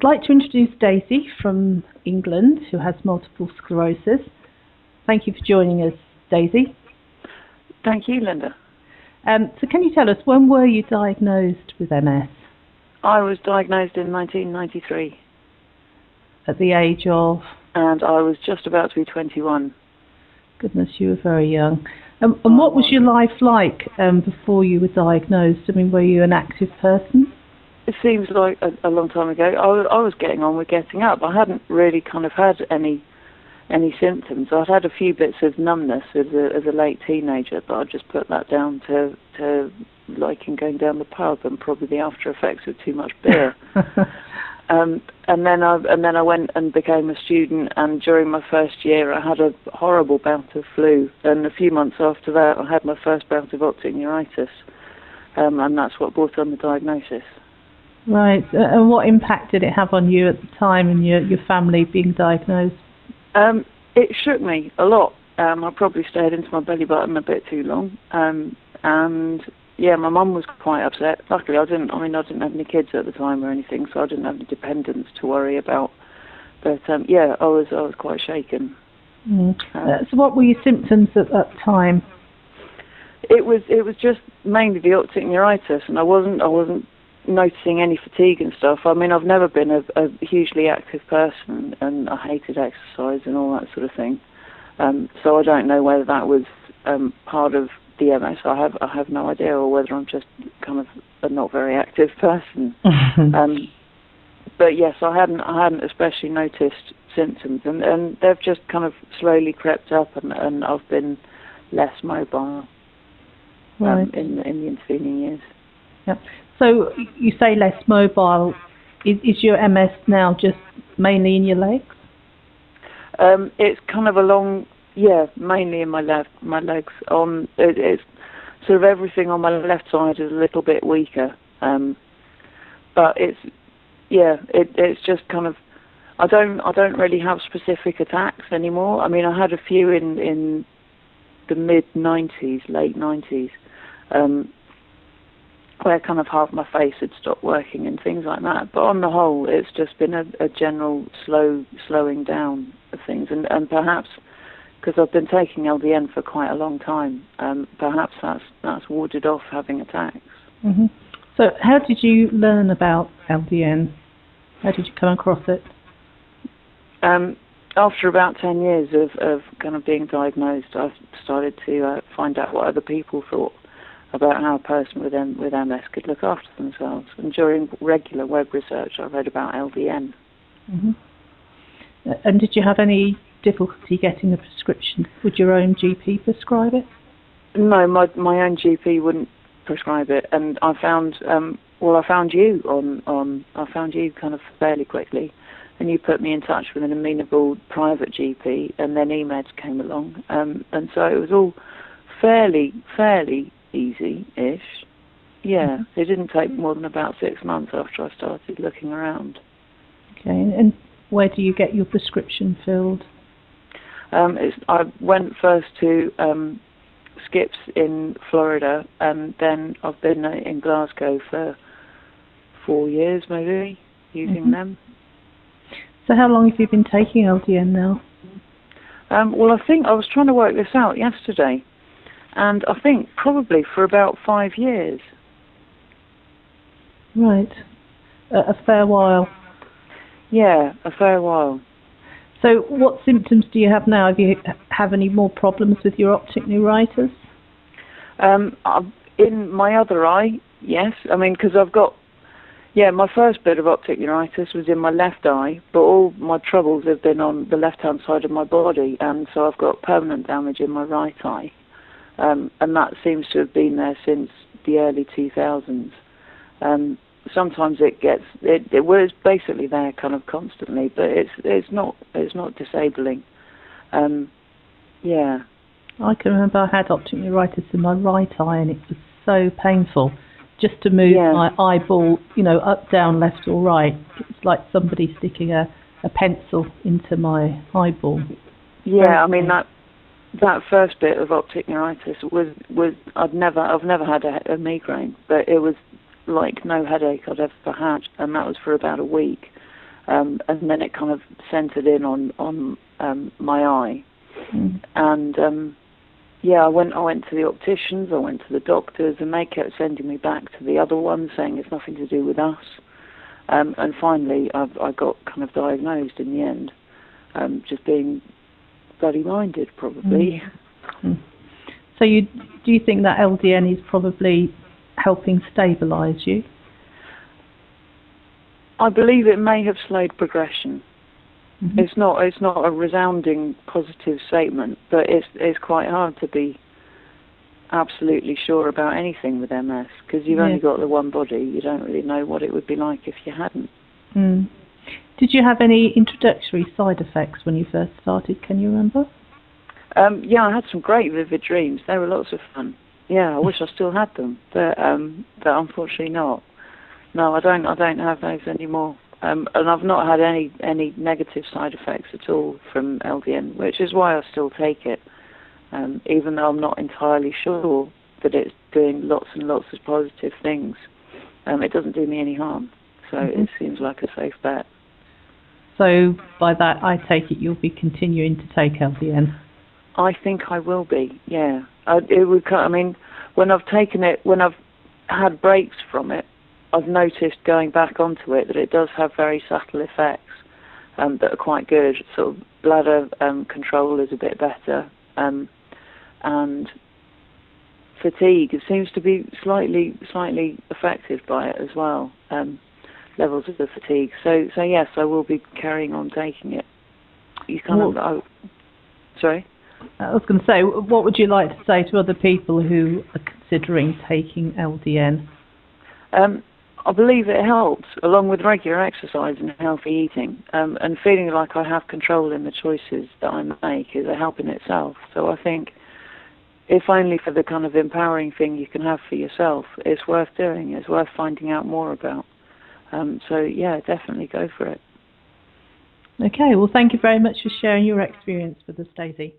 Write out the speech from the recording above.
I'd like to introduce Daisy from England, who has multiple sclerosis. Thank you for joining us, Daisy. Thank you, Linda. So can you tell us, when were you diagnosed with MS? I was diagnosed in 1993. At the age of? And I was just about to be 21. Goodness, you were very young. And what was your life like before you were diagnosed? I mean, were you an active person? It seems like a long time ago. I was getting on with getting up. I hadn't really kind of had any symptoms. I'd had a few bits of numbness as a late teenager, but I just put that down to liking going down the pub and probably the after effects of too much beer. And then I went and became a student, and during my first year I had a horrible bout of flu, and a few months after that I had my first bout of optic neuritis, and that's what brought on the diagnosis. Right, and what impact did it have on you at the time and your family being diagnosed? It shook me a lot. I probably stared into my belly button a bit too long, and yeah, my mum was quite upset. Luckily, I didn't have any kids at the time or anything, so I didn't have any dependents to worry about. But yeah, I was quite shaken. So, what were your symptoms at that time? It was just mainly the optic neuritis, and I wasn't noticing any fatigue and stuff. I mean, I've never been a hugely active person, and I hated exercise and all that sort of thing. So I don't know whether that was part of the MS. I have no idea, or whether I'm just kind of a not very active person. But yes, I hadn't especially noticed symptoms, and they've just kind of slowly crept up, and I've been less mobile in the intervening years. Yeah. So you say less mobile. Is your MS now just mainly in your legs? It's kind of mainly in my legs. It's sort of everything on my left side is a little bit weaker, but it's just kind of, I don't really have specific attacks anymore. I mean, I had a few in the mid-90s, late 90s. Where kind of half my face had stopped working and things like that. But on the whole, it's just been a general slowing down of things. And perhaps, because I've been taking LDN for quite a long time, perhaps that's warded off having attacks. Mm-hmm. So how did you learn about LDN? How did you come across it? After about 10 years of kind of being diagnosed, I started to find out what other people thought about how a person with MS could look after themselves. And during regular web research, I read about LDN. Mm-hmm. And did you have any difficulty getting a prescription? Would your own GP prescribe it? No, my own GP wouldn't prescribe it. And I found I found you kind of fairly quickly, and you put me in touch with an amenable private GP, and then eMeds came along, and so it was all fairly easy-ish. Yeah, it didn't take more than about 6 months after I started looking around. Okay, and where do you get your prescription filled? I went first to Skips in Florida, and then I've been in Glasgow for 4 years, maybe, using them. So how long have you been taking LDN now? Well, I think I was trying to work this out yesterday, and I think probably for about 5 years. Right. A fair while. Yeah, a fair while. So what symptoms do you have now? Do you have any more problems with your optic neuritis? In my other eye, yes. I mean, because I've got, my first bit of optic neuritis was in my left eye, but all my troubles have been on the left-hand side of my body, and so I've got permanent damage in my right eye. And that seems to have been there since the early 2000s. Sometimes it was basically there kind of constantly, but it's not disabling. Yeah. I can remember I had optic neuritis in my right eye, and it was so painful just to move my eyeball, up, down, left or right. It's like somebody sticking a pencil into my eyeball. Yeah, I mean that first bit of optic neuritis was I've never had a migraine, but it was like no headache I'd ever had, and that was for about a week. and then it kind of centered in on my eye. And yeah, I went to the opticians, I went to the doctors, and they kept sending me back to the other ones, saying it's nothing to do with us. And finally, I got kind of diagnosed in the end, just being bloody-minded, probably. So do you think that LDN is probably helping stabilise you? I believe it may have slowed progression. It's not a resounding positive statement, but it's quite hard to be absolutely sure about anything with MS, because you've only got the one body. You don't really know what it would be like if you hadn't. Did you have any introductory side effects when you first started? Can you remember? Yeah, I had some great vivid dreams. They were lots of fun. Yeah, I wish I still had them, but unfortunately not. No, I don't have those anymore. And I've not had any negative side effects at all from LDN, which is why I still take it, even though I'm not entirely sure that it's doing lots and lots of positive things. It doesn't do me any harm, so it seems like a safe bet. So by that, I take it you'll be continuing to take LDN? I think I will be, yeah. It would. I mean, when I've taken it, when I've had breaks from it, I've noticed going back onto it that it does have very subtle effects that are quite good. Sort of bladder control is a bit better, and fatigue, it seems to be slightly affected by it as well. Levels of the fatigue. So yes, I will be carrying on taking it. You kind of. Sorry. I was going to say, what would you like to say to other people who are considering taking LDN? I believe it helps, along with regular exercise and healthy eating, and feeling like I have control in the choices that I make is a help in itself. So I think, if only for the kind of empowering thing you can have for yourself, it's worth doing, it's worth finding out more about. So yeah, definitely go for it. Okay, well thank you very much for sharing your experience with us, Daisy.